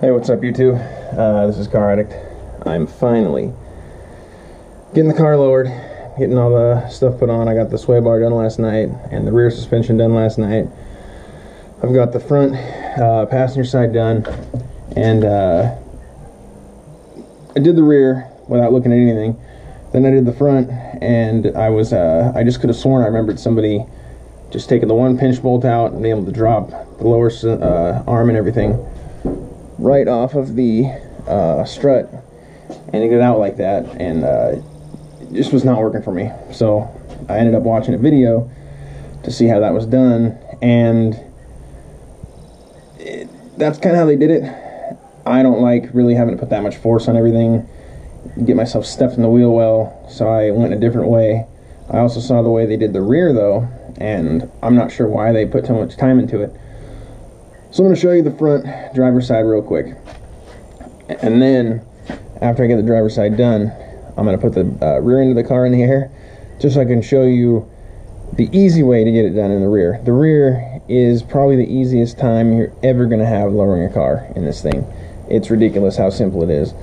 Hey, what's up YouTube? This is Caraddict. I'm finally getting the car lowered, getting all the stuff put on. I got the sway bar done last night and the rear suspension done last night. I've got the front passenger side done, and I did the rear without looking at anything. Then I did the front, and I just could have sworn I remembered somebody just taking the one pinch bolt out and being able to drop the lower arm and everything right off of the strut and get it out like that, and it just was not working for me. So I ended up watching a video to see how that was done, and that's kind of how they did it. I don't like really having to put that much force on everything, get myself stuffed in the wheel well, so I went a different way. I also saw the way they did the rear though, and I'm not sure why they put so much time into it. So I'm going to show you the front driver's side real quick, and then after I get the driver's side done, I'm going to put the rear end of the car in the air just so I can show you the easy way to get it done in the rear. The rear is probably the easiest time you're ever going to have lowering a car in this thing. It's ridiculous how simple it is.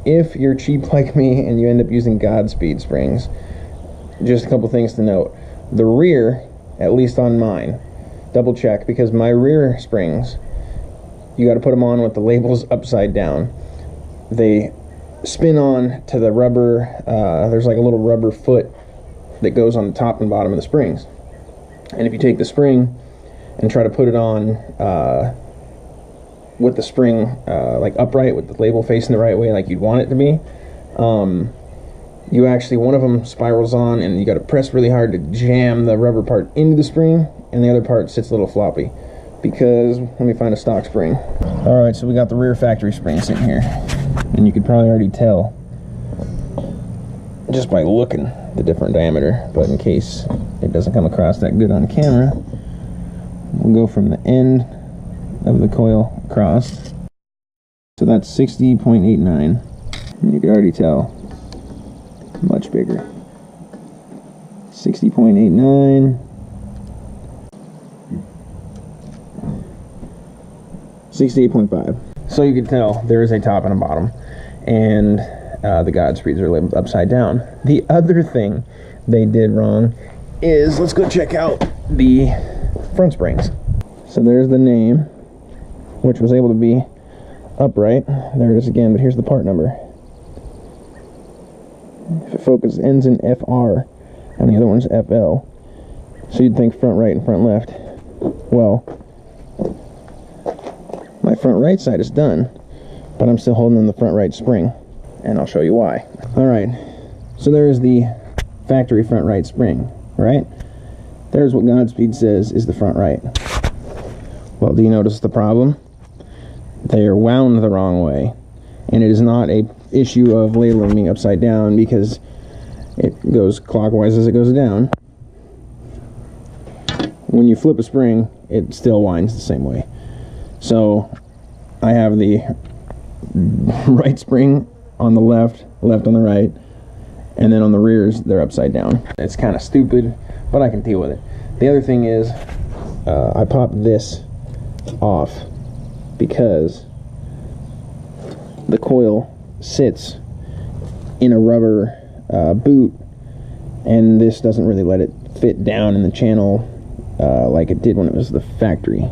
If you're cheap like me and you end up using Godspeed springs, just a couple things to note. The rear, at least on mine, double check, because my rear springs, you got to put them on with the labels upside down. They spin on to the rubber, there's like a little rubber foot that goes on the top and bottom of the springs. And if you take the spring and try to put it on with the spring like upright, with the label facing the right way like you'd want it to be, you actually, one of them spirals on, and you got to press really hard to jam the rubber part into the spring, and the other part sits a little floppy. Because, let me find a stock spring. Alright, so we got the rear factory spring sitting here, and you could probably already tell just by looking the different diameter, but in case it doesn't come across that good on camera, we'll go from the end of the coil across. So that's 60.89, and you can already tell much bigger. 60.89, 68.5. So you can tell there is a top and a bottom, and the Godspeeds are labeled upside down. The other thing they did wrong is, let's go check out the front springs. So there's the name, which was able to be upright. There it is again, but here's the part number. If it focuses, ends in FR, and the other one's FL. So you'd think front right and front left. Well, my front right side is done, but I'm still holding on the front right spring, and I'll show you why. Alright, so there's the factory front right spring, right? There's what Godspeed says is the front right. Well, do you notice the problem? They are wound the wrong way, and it is not a issue of labeling being upside down, because it goes clockwise as it goes down. When you flip a spring, it still winds the same way. So I have the right spring on the left on the right, and then on the rears they're upside down. It's kind of stupid, but I can deal with it. The other thing is, I popped this off because the coil sits in a rubber boot, and this doesn't really let it fit down in the channel like it did when it was the factory.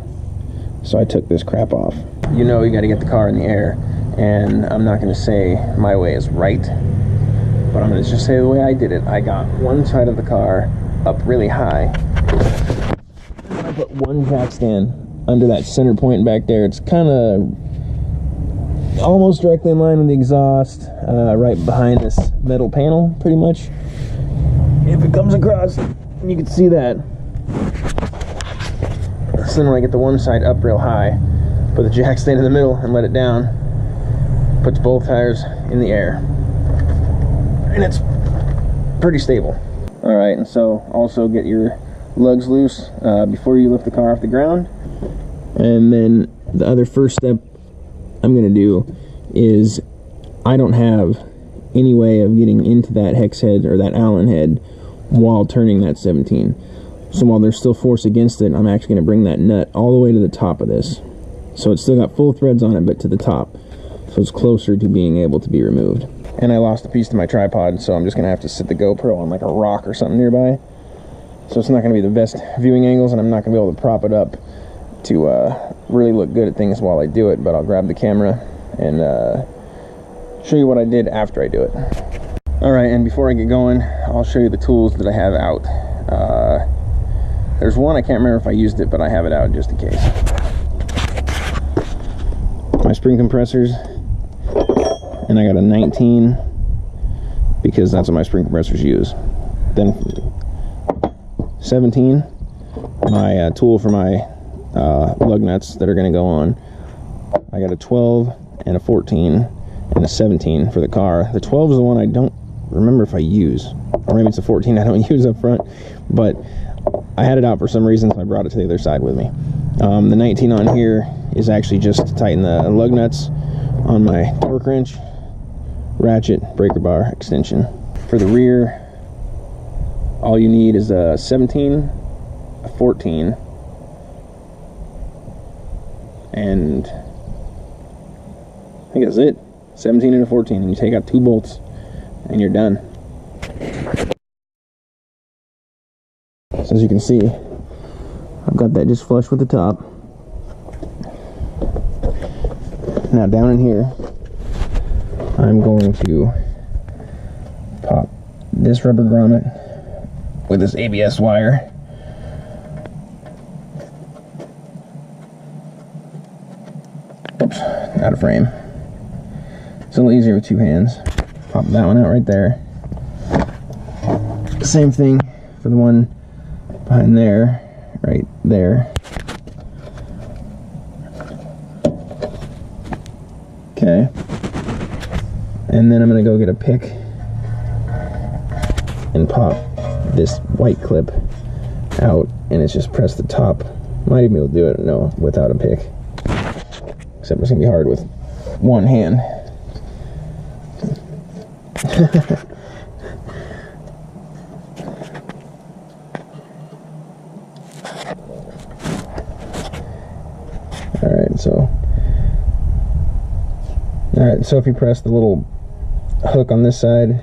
So I took this crap off. You know, you got to get the car in the air, and I'm not going to say my way is right, but I'm going to just say the way I did it. I got one side of the car up really high, and I put one jack stand under that center point back there. It's kind of almost directly in line with the exhaust, right behind this metal panel, pretty much. If it comes across, you can see that. So then when I get the one side up real high, put the jack stand in the middle and let it down, puts both tires in the air, and it's pretty stable. Alright, and so also get your lugs loose before you lift the car off the ground. And then the other first step I'm going to do is, I don't have any way of getting into that hex head or that Allen head while turning that 17. So while there's still force against it, I'm actually going to bring that nut all the way to the top of this. So it's still got full threads on it, but to the top. So it's closer to being able to be removed. And I lost a piece to my tripod, so I'm just going to have to sit the GoPro on like a rock or something nearby. So it's not going to be the best viewing angles, and I'm not going to be able to prop it up to really look good at things while I do it. But I'll grab the camera and show you what I did after I do it. Alright, and before I get going, I'll show you the tools that I have out. There's one, I can't remember if I used it, but I have it out just in case. My spring compressors, and I got a 19 because that's what my spring compressors use. Then 17, my tool for my lug nuts that are going to go on. I got a 12 and a 14 and a 17 for the car. The 12 is the one I don't remember if I use, or maybe it's a 14 I don't use up front, but I had it out for some reason, so I brought it to the other side with me. The 19 on here is actually just to tighten the lug nuts on my torque wrench, ratchet, breaker bar extension. For the rear, all you need is a 17, a 14, and I think that's it. 17 and a 14, and you take out 2 bolts and you're done. So as you can see, I've got that just flush with the top. Now down in here, I'm going to pop this rubber grommet with this ABS wire. Oops, out of frame. It's a little easier with 2 hands. Pop that one out right there. Same thing for the one behind there, right there. Okay. And then I'm going to go get a pick and pop this white clip out, and it's just press the top. Might even be able to do it, no, without a pick. Except it's going to be hard with one hand. Alright, so if you press the little hook on this side,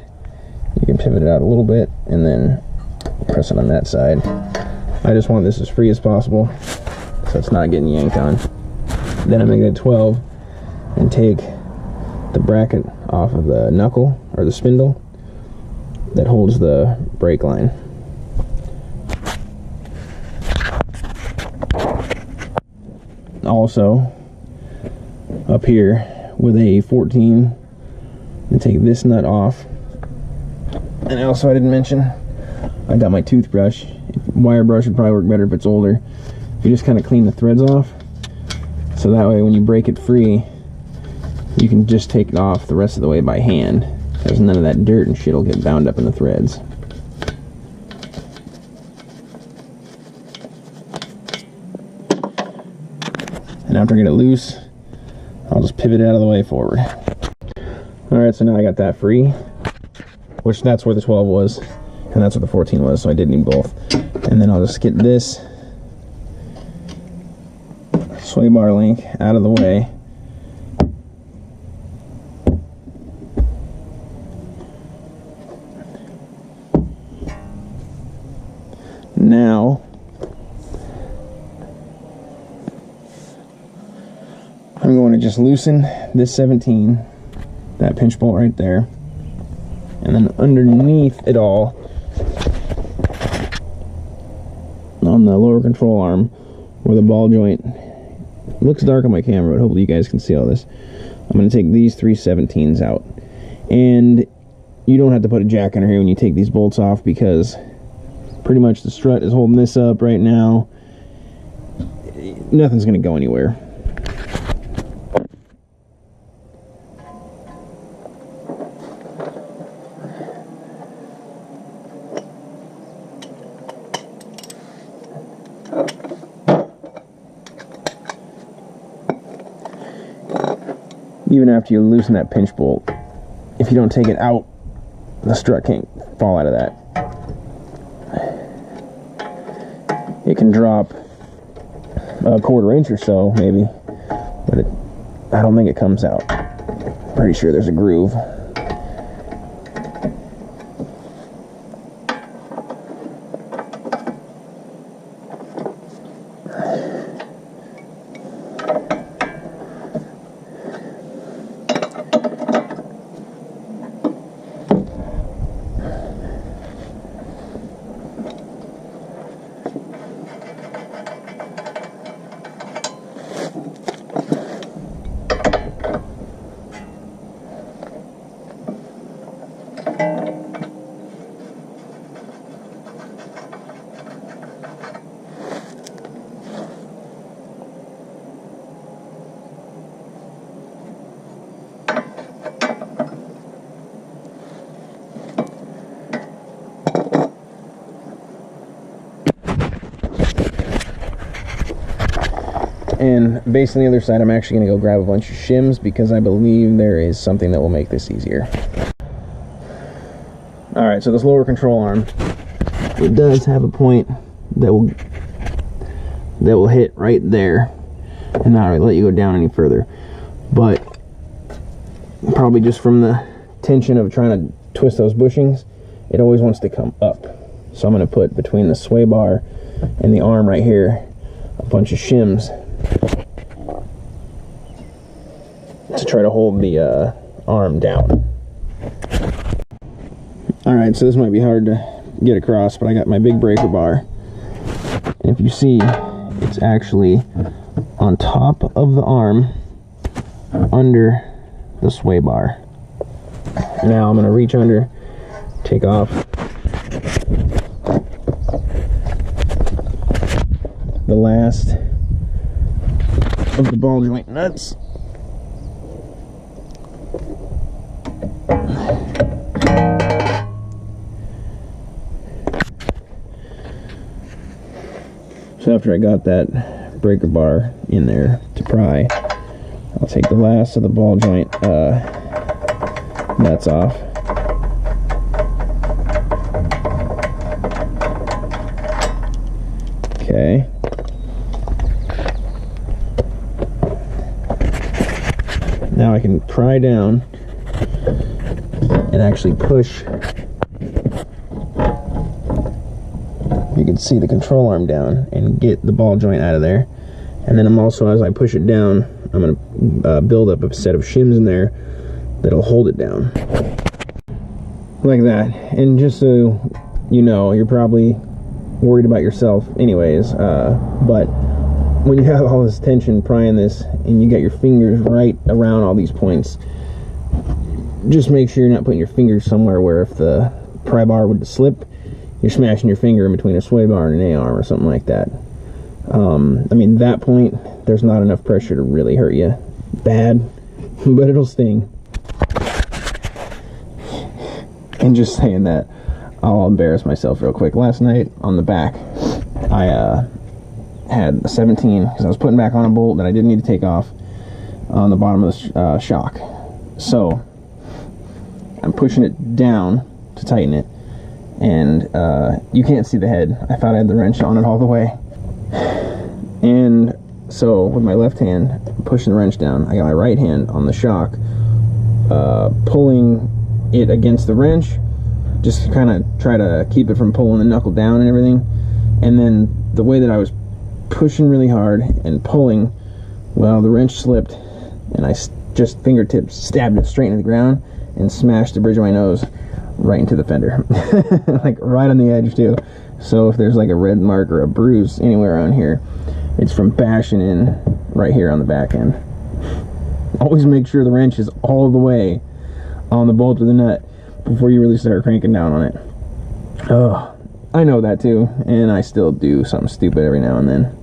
you can pivot it out a little bit and then press it on that side. I just want this as free as possible so it's not getting yanked on. Then I'm going to get a 12 and take the bracket off of the knuckle, or the spindle, that holds the brake line. Also, up here with a 14, and take this nut off. And also, I didn't mention, I got my toothbrush. Wire brush would probably work better if it's older. You just kind of clean the threads off, so that way when you break it free, you can just take it off the rest of the way by hand, because none of that dirt and shit will get bound up in the threads. And after I get it loose, I'll just pivot it out of the way forward. Alright, so now I got that free, which that's where the 12 was, and that's where the 14 was, so I did need both. And then I'll just get this sway bar link out of the way. Now, I'm going to just loosen this 17, that pinch bolt right there, and then underneath it all, on the lower control arm, where the ball joint, it looks dark on my camera, but hopefully you guys can see all this. I'm going to take these 3 17s out, and you don't have to put a jack under here when you take these bolts off, because pretty much the strut is holding this up right now. Nothing's going to go anywhere. Even after you loosen that pinch bolt, if you don't take it out, the strut can't fall out of that. It can drop a 1/4 inch or so, maybe, but I don't think it comes out. Pretty sure there's a groove. And based on the other side, I'm actually going to go grab a bunch of shims because I believe there is something that will make this easier. Alright, so this lower control arm, it does have a point that will hit right there and not let you go down any further. But probably just from the tension of trying to twist those bushings, it always wants to come up. So I'm going to put between the sway bar and the arm right here a bunch of shims to try to hold the arm down. Alright, so this might be hard to get across, but I got my big breaker bar. And if you see, it's actually on top of the arm under the sway bar. Now I'm going to reach under, take off the last of the ball joint nuts. So after I got that breaker bar in there to pry, I'll take the last of the ball joint nuts off. Okay. Now I can pry down and actually push. You can see the control arm down and get the ball joint out of there. And then I'm also, as I push it down, I'm going to build up a set of shims in there that'll hold it down. Like that. And just so you know, you're probably worried about yourself anyways, but when you have all this tension prying this and you got your fingers right around all these points, just make sure you're not putting your fingers somewhere where if the pry bar would slip, you're smashing your finger in between a sway bar and an A-arm or something like that. I mean, that point, there's not enough pressure to really hurt you bad, but it'll sting. And just saying that, I'll embarrass myself real quick. Last night on the back, I had a 17 because I was putting back on a bolt that I didn't need to take off on the bottom of the shock. So I'm pushing it down to tighten it, and you can't see the head. I thought I had the wrench on it all the way. And so with my left hand pushing the wrench down, I got my right hand on the shock, pulling it against the wrench, just to kind of try to keep it from pulling the knuckle down and everything. And then the way that I was pushing really hard and pulling, well, the wrench slipped and I just fingertips stabbed it straight into the ground and smashed the bridge of my nose right into the fender. Like right on the edge too. So if there's like a red mark or a bruise anywhere around here, it's from bashing in right here on the back end. Always make sure the wrench is all the way on the bolt of the nut before you really start cranking down on it. Oh, I know that too, and I still do something stupid every now and then.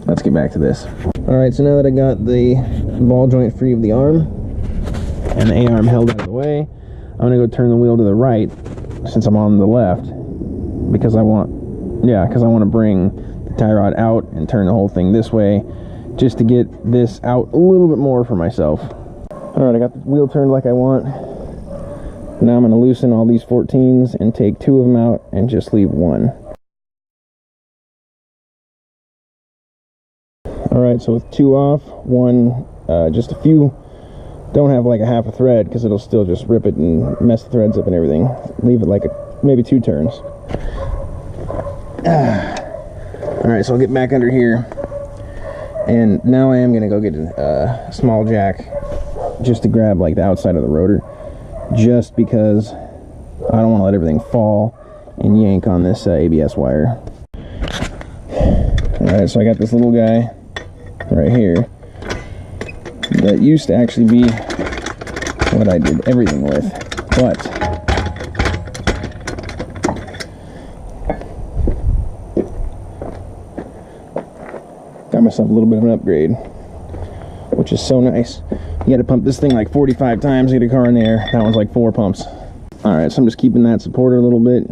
Let's get back to this. Alright, so now that I got the ball joint free of the arm and the A-arm held out of the way, I'm going to go turn the wheel to the right since I'm on the left, because I want to bring the tie rod out and turn the whole thing this way just to get this out a little bit more for myself. Alright, I got the wheel turned like I want. Now I'm going to loosen all these 14s and take 2 of them out and just leave 1. Alright, so with 2 off, 1, just a few, don't have like a half a thread because it'll still just rip it and mess the threads up and everything. Leave it like maybe 2 turns. Alright, so I'll get back under here. And now I am going to go get a small jack just to grab like the outside of the rotor. Just because I don't want to let everything fall and yank on this ABS wire. Alright, so I got this little guy right here that used to actually be what I did everything with, but got myself a little bit of an upgrade, which is so nice. You got to pump this thing like 45 times to get a car in the air. That one's like 4 pumps. Alright, so I'm just keeping that supported a little bit.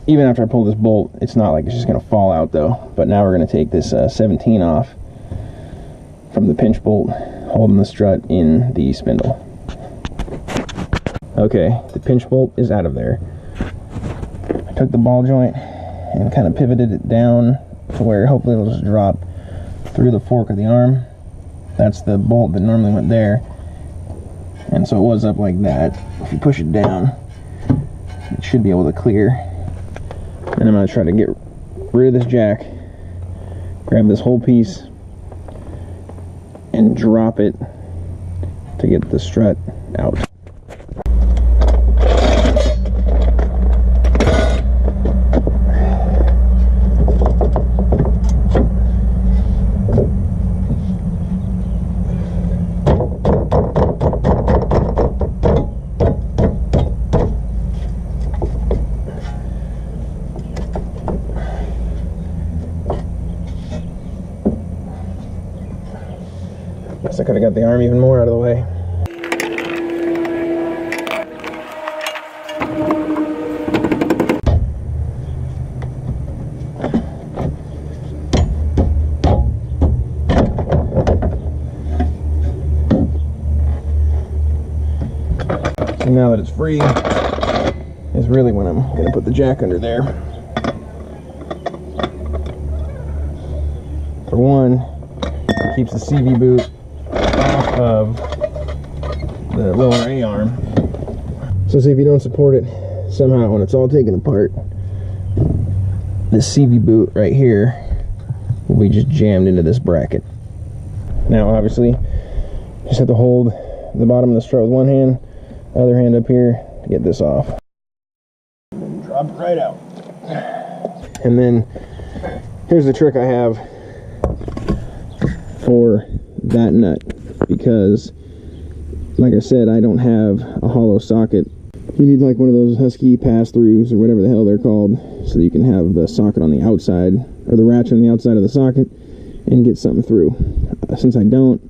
Even after I pull this bolt, it's not like it's just going to fall out though. But now we're going to take this 17 off from the pinch bolt, holding the strut in the spindle. Okay, the pinch bolt is out of there. I took the ball joint and kind of pivoted it down to where hopefully it'll just drop through the fork of the arm. That's the bolt that normally went there. And so it was up like that. If you push it down, it should be able to clear. And I'm going to try to get rid of this jack, grab this whole piece, and drop it to get the strut out. Guess I could have got the arm even more out of the way. So now that it's free, is really when I'm going to put the jack under there. For one, it keeps the CV boot off of the lower A-arm. So see, if you don't support it, somehow when it's all taken apart, this CV boot right here will be just jammed into this bracket. Now obviously, just have to hold the bottom of the strut with one hand, other hand up here to get this off. And drop it right out. And then here's the trick I have for that nut, because like I said, I don't have a hollow socket. You need like one of those Husky pass-throughs or whatever the hell they're called, so that you can have the socket on the outside, or the ratchet on the outside of the socket, and get something through. Since I don't,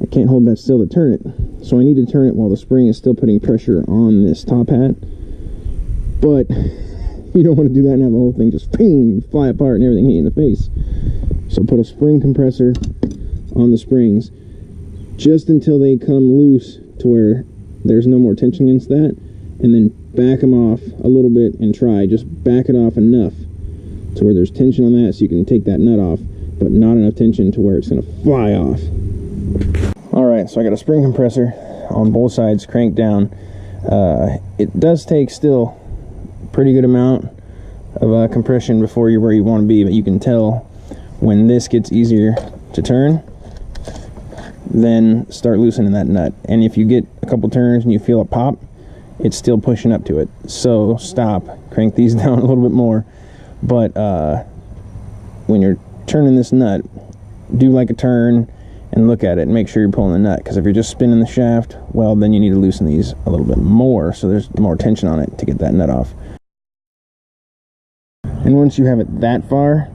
I can't hold that still to turn it, so I need to turn it while the spring is still putting pressure on this top hat. But you don't want to do that and have the whole thing just ping, fly apart and everything hit you in the face. So put a spring compressor on the springs just until they come loose to where there's no more tension against that, and then back them off a little bit and just back it off enough to where there's tension on that so you can take that nut off, but not enough tension to where it's going to fly off. Alright, so I got a spring compressor on both sides cranked down. It does take still a pretty good amount of compression before you're where you want to be, but you can tell when this gets easier to turn, then start loosening that nut. And if you get a couple turns and you feel a pop, it's still pushing up to it. So stop, crank these down a little bit more. But when you're turning this nut, do like a turn and look at it and make sure you're pulling the nut, because if you're just spinning the shaft, well, then you need to loosen these a little bit more so there's more tension on it to get that nut off. And once you have it that far,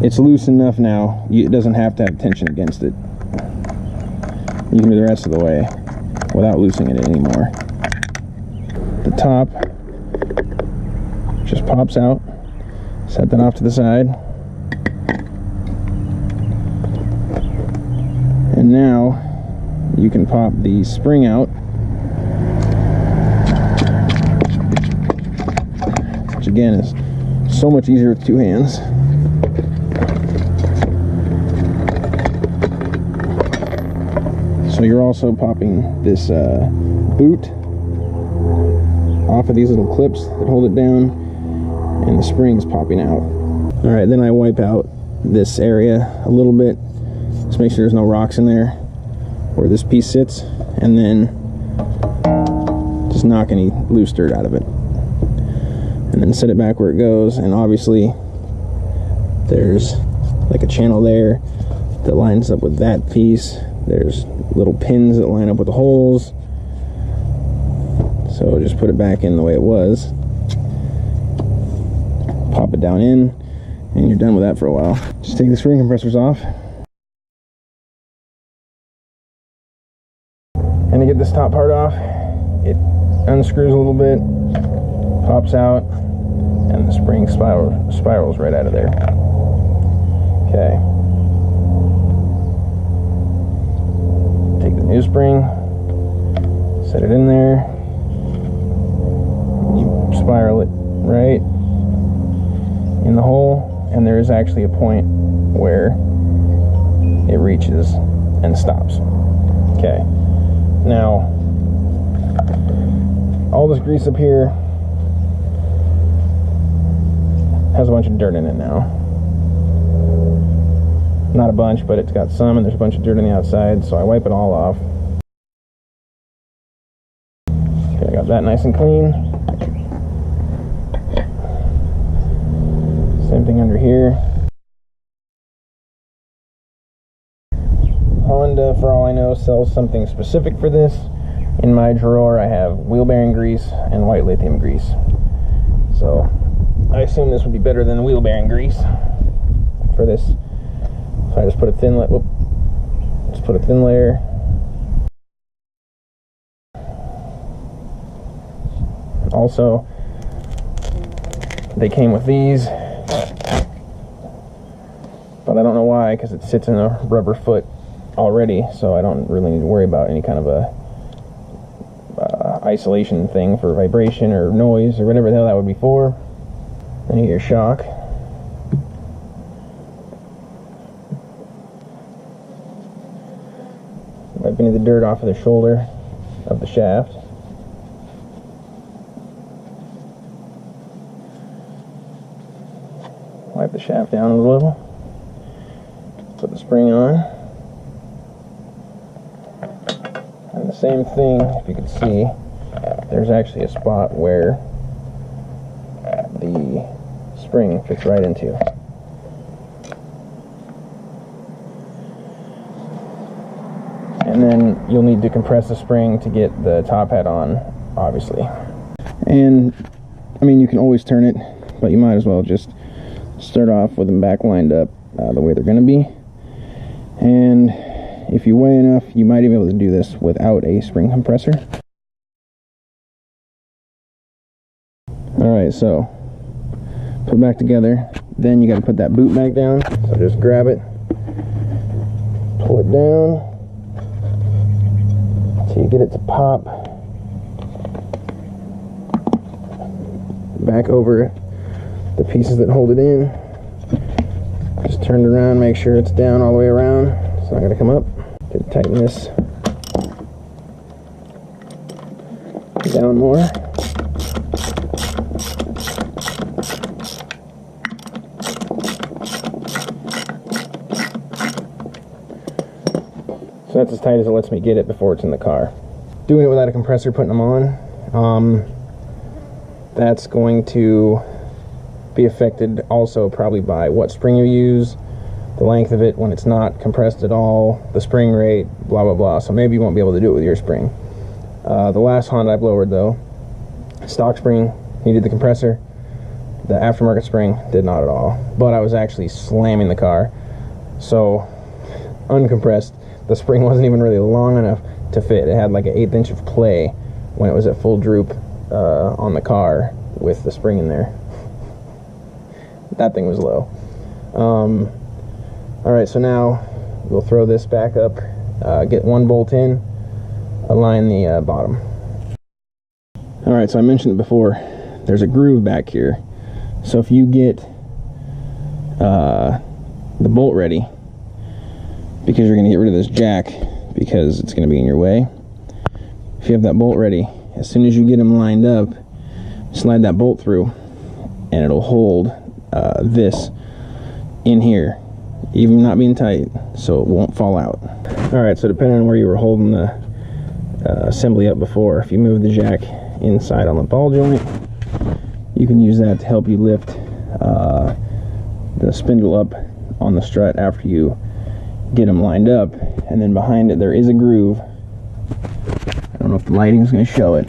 it's loose enough now, it doesn't have to have tension against it. You can do the rest of the way without loosening it anymore. The top just pops out. Set that off to the side. And now you can pop the spring out, which again is so much easier with two hands. So you're also popping this boot off of these little clips that hold it down, and the spring's popping out. All right, then I wipe out this area a little bit, just make sure there's no rocks in there where this piece sits, and then just knock any loose dirt out of it, and then set it back where it goes. And obviously there's like a channel there that lines up with that piece. There's little pins that line up with the holes, so just put it back in the way it was, pop it down in, and you're done with that for a while. Just take the spring compressors off, and to get this top part off, it unscrews a little bit, pops out, and the spring spirals right out of there. Okay. Take the new spring, set it in there, you spiral it right in the hole, and there is actually a point where it reaches and stops. Okay. Now, all this grease up here has a bunch of dirt in it now. Not a bunch, but it's got some, and there's a bunch of dirt on the outside, so I wipe it all off. Okay, I got that nice and clean. Same thing under here. Honda, for all I know, sells something specific for this. In my drawer I have wheel bearing grease and white lithium grease, so I assume this would be better than the wheel bearing grease for this. So I just put a thin layer. Also, they came with these, but I don't know why, because it sits in a rubber foot already, so I don't really need to worry about any kind of a isolation thing for vibration or noise or whatever the hell that would be for. Then you get your shock. Wipe any of the dirt off of the shoulder of the shaft. Wipe the shaft down a little. Put the spring on. And the same thing, if you can see, there's actually a spot where the spring fits right into. And then you'll need to compress the spring to get the top hat on, obviously. And I mean, you can always turn it, but you might as well just start off with them back lined up the way they're going to be. And if you weigh enough, you might even be able to do this without a spring compressor. Alright, so put it back together. Then you got to put that boot back down. So just grab it, pull it down till you get it to pop back over the pieces that hold it in. Just turn it around, make sure it's down all the way around. It's not going to come up. Just tighten this down more. So that's as tight as it lets me get it before it's in the car. Doing it without a compressor, putting them on, that's going to be affected also probably by what spring you use, the length of it when it's not compressed at all, the spring rate, blah blah blah. So maybe you won't be able to do it with your spring. The last Honda I've lowered though, stock spring needed the compressor. The aftermarket spring did not at all, but I was actually slamming the car, so uncompressed, the spring wasn't even really long enough to fit. It had like an 1/8 inch of play when it was at full droop on the car with the spring in there. That thing was low. Alright, so now we'll throw this back up, get one bolt in, align the bottom. Alright, so I mentioned it before, there's a groove back here. So if you get the bolt ready, because you're going to get rid of this jack because it's going to be in your way. If you have that bolt ready, as soon as you get them lined up, slide that bolt through and it'll hold this in here, even not being tight, so it won't fall out. Alright, so depending on where you were holding the assembly up before, if you move the jack inside on the ball joint, you can use that to help you lift the spindle up on the strut after you get them lined up. And then behind it there is a groove. I don't know if the lighting's going to show it,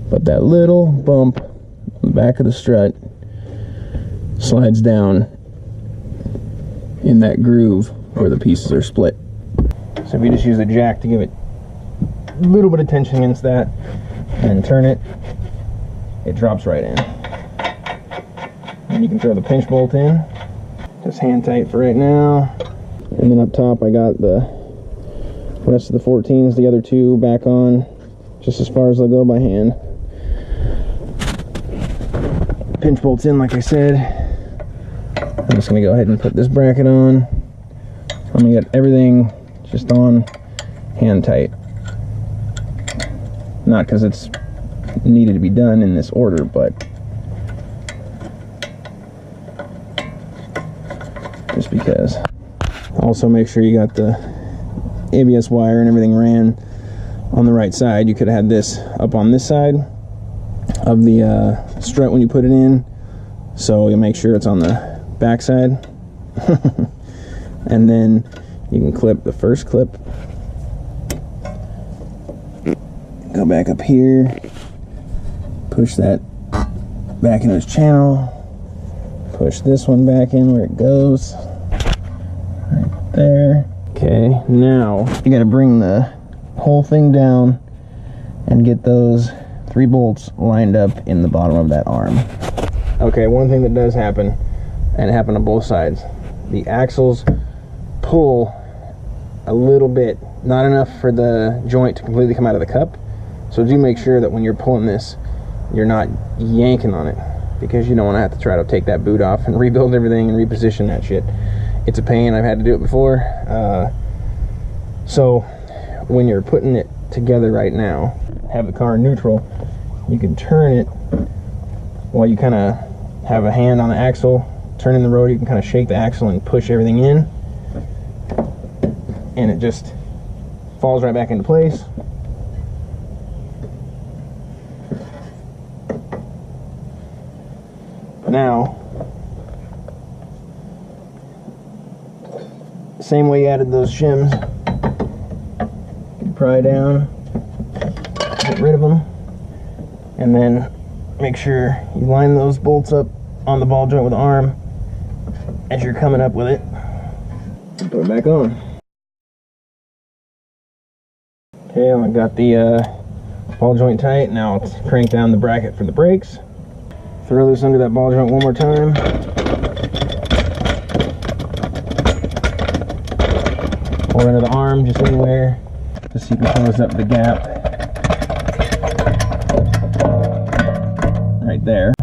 but that little bump on the back of the strut slides down in that groove where the pieces are split. So if you just use the jack to give it a little bit of tension against that and turn it, it drops right in. And you can throw the pinch bolt in, just hand tight for right now. And then up top I got the rest of the 14s, the other two back on, just as far as they'll go by hand. Pinch bolts in, like I said. I'm just going to go ahead and put this bracket on. I'm going to get everything just on hand tight. Not because it's needed to be done in this order, but just because. Also make sure you got the ABS wire and everything ran on the right side. You could have had this up on this side of the strut when you put it in, so you'll make sure it's on the back side. And then you can clip the first clip, go back up here, push that back in its channel, push this one back in where it goes, right there. Okay, now you got to bring the whole thing down and get those 3 bolts lined up in the bottom of that arm. Okay, one thing that does happen, and it happened on both sides, the axles pull a little bit, not enough for the joint to completely come out of the cup. So do make sure that when you're pulling this, you're not yanking on it, because you don't want to have to try to take that boot off and rebuild everything and reposition that shit. It's a pain. I've had to do it before. So when you're putting it together right now, have the car in neutral, you can turn it while you kind of have a hand on the axle, turn in the road. You can kind of shake the axle and push everything in, and it just falls right back into place. Now, same way you added those shims, you pry down, get rid of them, and then make sure you line those bolts up on the ball joint with the arm as you're coming up with it, and put it back on. Okay, I got the ball joint tight. Now let's crank down the bracket for the brakes. Throw this under that ball joint one more time. Or under the arm, just anywhere, just so you can close up the gap right there.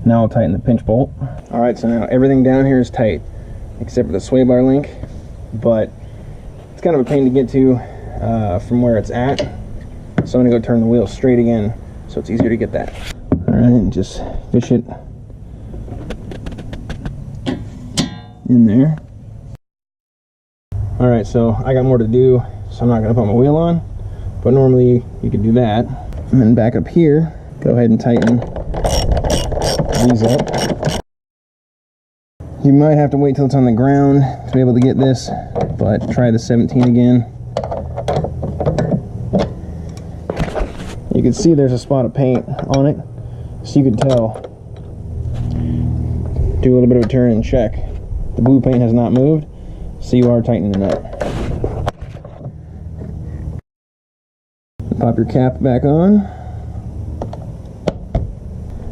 Now I'll tighten the pinch bolt. Alright, so now everything down here is tight, except for the sway bar link, but it's kind of a pain to get to from where it's at. So I'm going to go turn the wheel straight again, so it's easier to get that. Alright, and just fish it in there. Alright, so I got more to do, so I'm not going to put my wheel on, but normally you could do that. And then back up here, go ahead and tighten these up. You might have to wait till it's on the ground to be able to get this, but try the 17 again. You can see there's a spot of paint on it, so you can tell. Do a little bit of a turn and check. The blue paint has not moved, so you are tightening the nut. Pop your cap back on,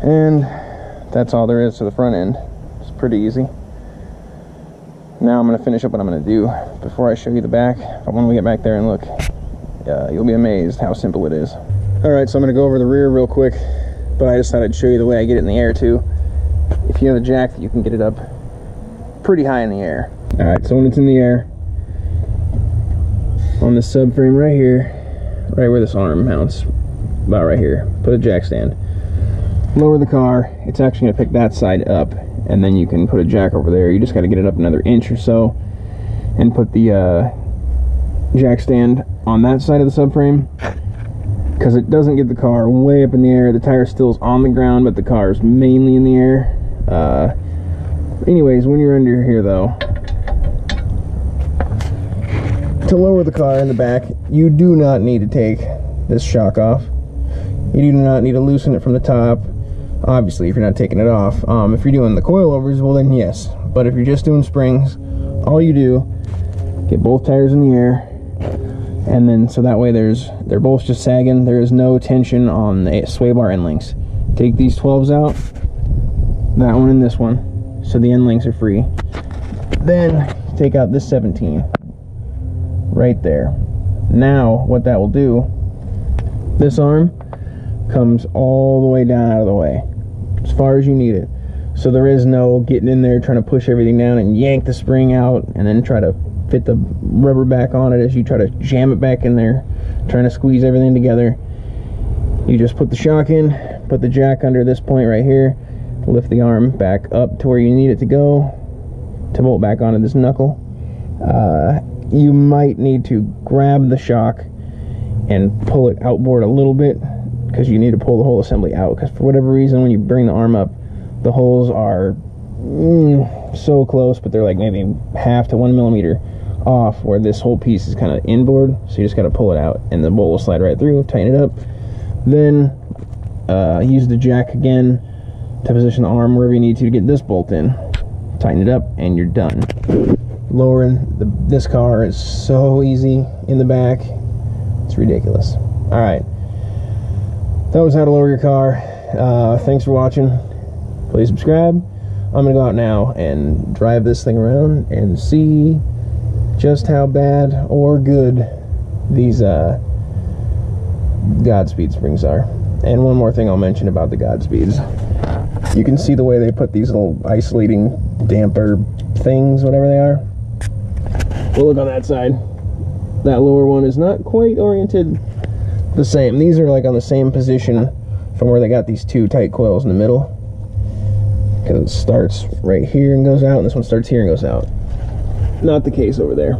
and that's all there is to the front end. It's pretty easy. Now I'm going to finish up what I'm going to do before I show you the back. But when we get back there and look, you'll be amazed how simple it is. Alright, so I'm going to go over the rear real quick, but I just thought I'd show you the way I get it in the air too. If you have a jack, you can get it up pretty high in the air. Alright, so when it's in the air, on the subframe right here, right where this arm mounts, about right here. Put a jack stand. Lower the car. It's actually going to pick that side up, and then you can put a jack over there. You just got to get it up another inch or so and put the jack stand on that side of the subframe, because it doesn't get the car way up in the air. The tire still's on the ground, but the car is mainly in the air. Anyways, when you're under here though, to lower the car in the back, you do not need to take this shock off. You do not need to loosen it from the top, obviously, if you're not taking it off. If you're doing the coilovers, well then yes. But if you're just doing springs, all you do, get both tires in the air, and then so that way they're both just sagging. There is no tension on the sway bar end links. Take these 12s out, that one and this one, so the end links are free. Then take out this 17 right there. Now what that will do, this arm comes all the way down out of the way, as far as you need it. So there is no getting in there trying to push everything down and yank the spring out and then try to fit the rubber back on it as you try to jam it back in there, trying to squeeze everything together. You just put the shock in, put the jack under this point right here, lift the arm back up to where you need it to go to bolt back onto this knuckle. You might need to grab the shock and pull it outboard a little bit, because you need to pull the whole assembly out, because for whatever reason when you bring the arm up, the holes are so close, but they're like maybe 1/2 to 1 millimeter off where this whole piece is kind of inboard. So you just got to pull it out and the bolt will slide right through. Tighten it up, then use the jack again to position the arm wherever you need to get this bolt in. Tighten it up and you're done. Lowering this car is so easy in the back, it's ridiculous. All right, that was how to lower your car. Thanks for watching. Please subscribe. I'm gonna go out now and drive this thing around and see just how bad or good these Godspeed springs are. And one more thing I'll mention about the Godspeeds. You can see the way they put these little isolating damper things, whatever they are. Well, look on that side. That lower one is not quite oriented the same. These are like on the same position from where they got these two tight coils in the middle, because it starts right here and goes out, and this one starts here and goes out. Not the case over there.